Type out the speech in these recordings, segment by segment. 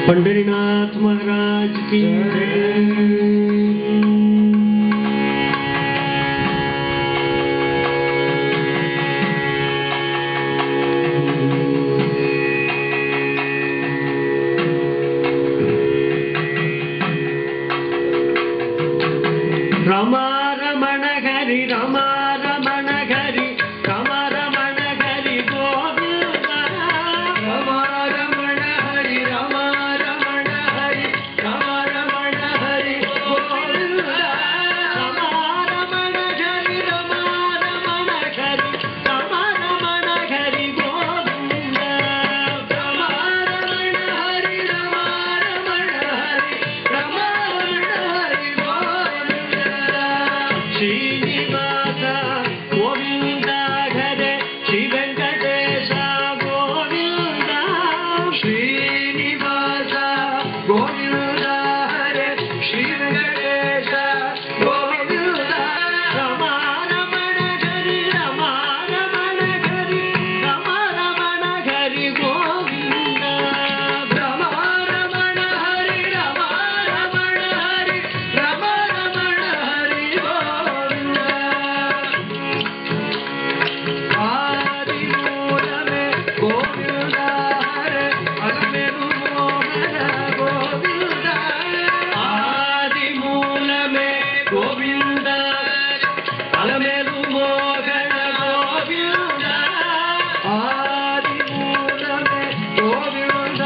पंढरीनाथ महाराज की रमा रमण हरि रमा रमण हरि रमा रमण हरि गोविंदा रमा रमण हरि रमा रमण हरि रमा रमण हरि गोविंदा रमा रमण हरि रमा रमण हरि रमा रमण हरि गोविंदा रमा रमण हरि रमा रमण हरि रमा रमण हरि गोविंदा श्रीनिवास गोविंद हरे श्री वेंकटेश गोविंद श्रीनिवास गोविंद हरे श्री वेंकटेश गोविंद रमा रमण हरि रमा रमण हरि रमा रमण हरि गोविंद रमा रमण हरि रमा रमण हरि रमा रमण हरि गोविंद आदि मूल में गोविंद हरे अलमेरु मोहन गोविंद आदि मूल में गोविंद अलमेरु मोहन गोविंद आदि मूल में गोविंद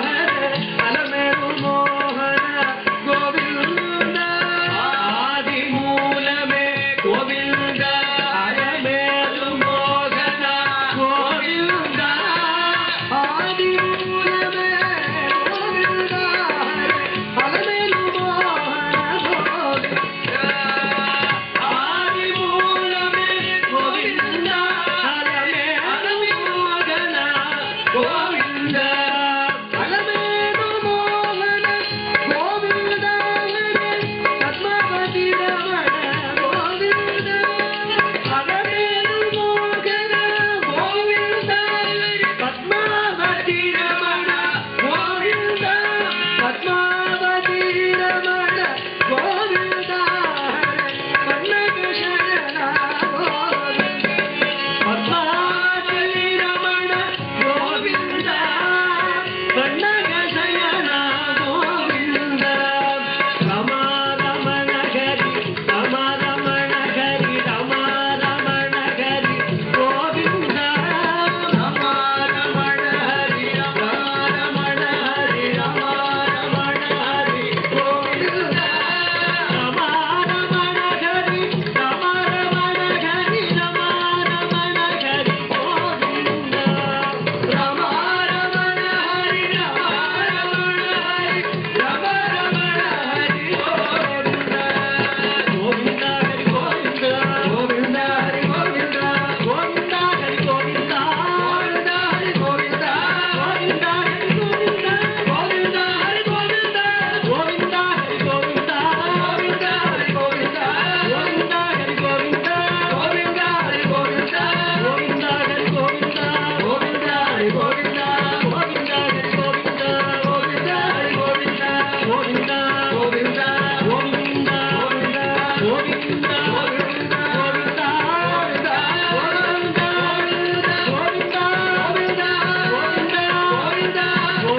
हरे अलमेरु मोहन गोविंद आदि मूल में गोविंद अलमेरु मोहन गोविंद आदि मूल में गोविंद हरे अलमेरु मोहन गोविंद आदि मूल में गोविंद अलमेरु मोहन गोविंद अलमेरु मोहन गोविंद हरे पद्मावती रमण गोविंद अलमेरु मोहन गोविंद हरे पद्मावती रमण गोविंद पद्मावती रमण गोविंद हरे पन्नग शरण गोविंद पद्मावती रमण गोविंद पन्नग शरण गोविंद रमा रमण हरि रमा रमण हरि रमा रमण हरि गोविंद रमा रमण हरि रमा रमण हरि रमा रमण हरि गोविंद रमा रमण हरि रमा रमण हरि रमा रमण हरि गोविंद रमा रमण हरि रमा रमण हरि रमा रमण हरि गोविंद गोविंद हरि गोविंद गोविंद हरि गोविंद गोविंद हरि गोविंद गोविंद हरि गोविंद गोविंद हरि गोविंद गोविंद हरि गोविंद गोविंद हरि गोविंद गोविंद हरि गोविंद गोविंद हरि गोविंद गोविंद हरि गोविंद गोविंद हरि गोविंद गोविंद हरि गोविंद गोविंद हरि गोविंद गोविंद हरि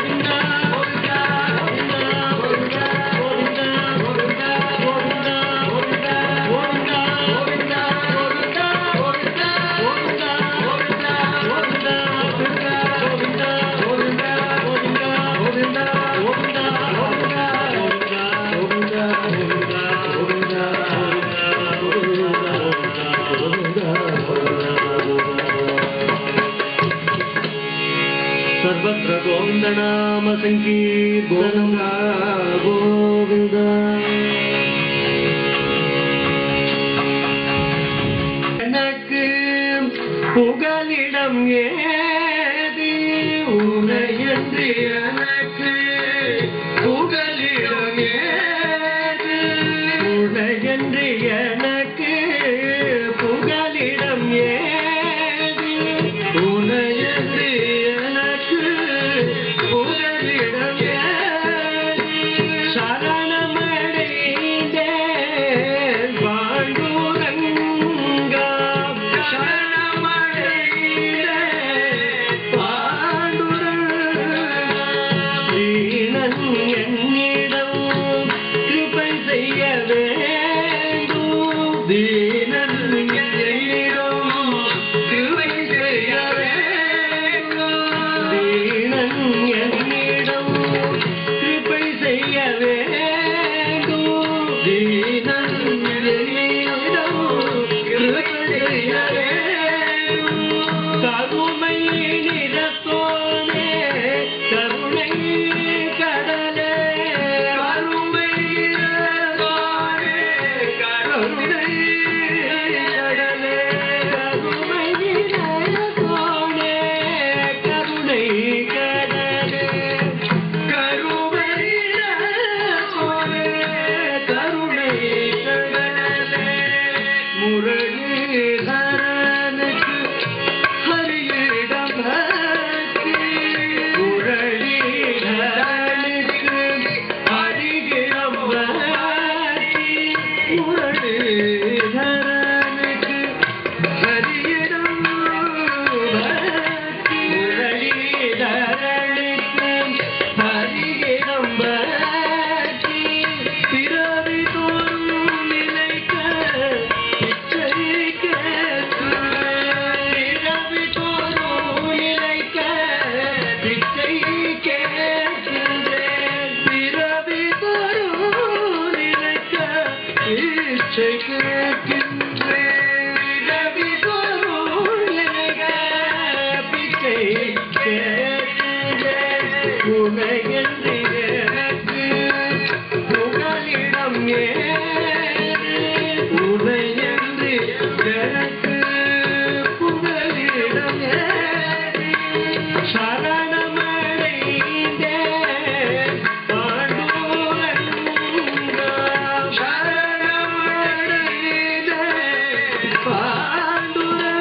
गोविंद गोविंद गोविंद गोविंद गोविंद गोविंद सर्वत्र गोविंद नाम संकीर्तनं गोविंद எனக்கு புகலிடம் ஏது உனையன்றி எனக்கு புகலிடம் ஏது உனையன்றி எனக்கு புகலிடம் ஏது உனையன்றி எனக்கு புகலிடம் ஏது பிச்சை கேட்கின்றேன் பிறவி தரும் நினைக்க பிச்சை கேட்கின்றேன் பிறவி தரும் நினைக்க பிச்சை கேட்கின்றேன் உனையன்றி எனக்கு புகலிடம் ஏது உனையன்றி எனக்கு புகலிடம் ஏது சரணமடைந்தேன் பாண்டுரங்கா சரணமடைந்தேன் பாண்டுரங்கா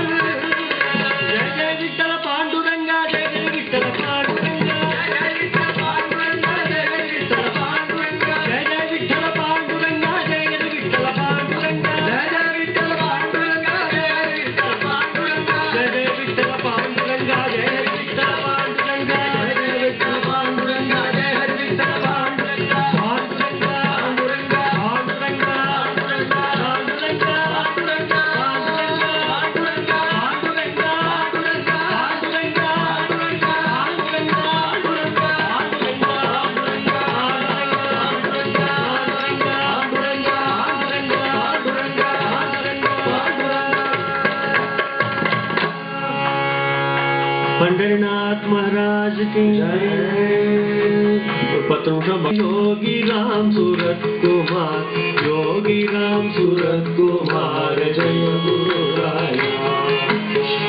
ஜெய விட்டல பாண்டுரங்கா ஜெய விட்டல பாண்டுரங்கா ஜெய விட்டல பாண்டுரங்கா ஜெய விட்டல பாண்டுரங்கா ஜெய விட்டல பாண்டுரங்கா ஜெய விட்டல பாண்டுரங்கா ஜெய விட்டல பாண்டுரங்கா ஜெய விட்டல பாண்டுரங்கா ஜெய விட்டல பாண்டுரங்கா ஜெய விட்டல பாண்டுரங்கா ஜெய விட்டல பாண்டுரங்கா ஜெய விட்டல பாண்டுரங்கா பாண்டுரங்கா பாண்டுரங்கா பாண்டுரங்கா பாண்டுரங்கா பாண்டுரங்கா பாண்டுரங்கா பாண்டுரங்கா பாண்டுரங்கா पंढरीनाथ महाराज की जय। योगी राम सूरत कुमार योगी राम सूरत कुमार जय गुरु राया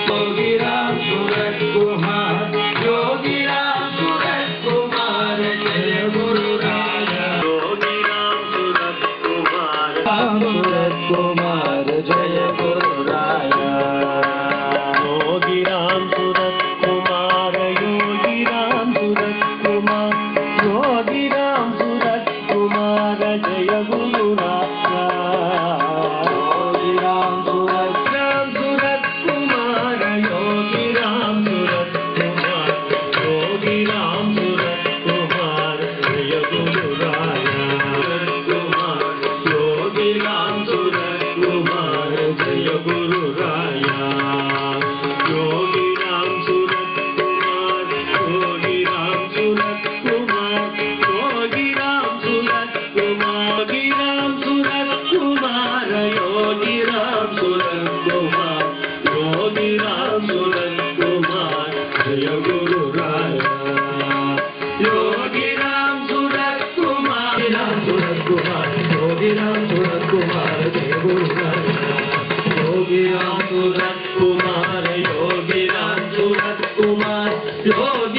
योगी राम सूरत कुमार योगी राम सूरत कुमार जय गुरु राया योगी राम सूरत कुमार सूरत कुमार जय गुरु राया योगी राम सूरत कुमार योगी राम सूरत कुमार योगी राम सूरत कुमार जय गुरु राया योगी राम सूरत कुमार योगी राम सूरत कुमार योगी राम सूरत कुमार जय गुरु राया कुमार योगी राम सूरत कुमार जय गुरु राया योगी राम सूरत कुमार योगी राम सूरत कुमार योगी राम सूरत कुमार योगी राम सूरत कुमार योगी राम सूरत कुमार जय गुरु राया योगी राम सूरत कुमार योगी राम सूरत कुमार जय गुरु राया योगी राम सूरत कुमार योगी राम सूरत कुमार योगी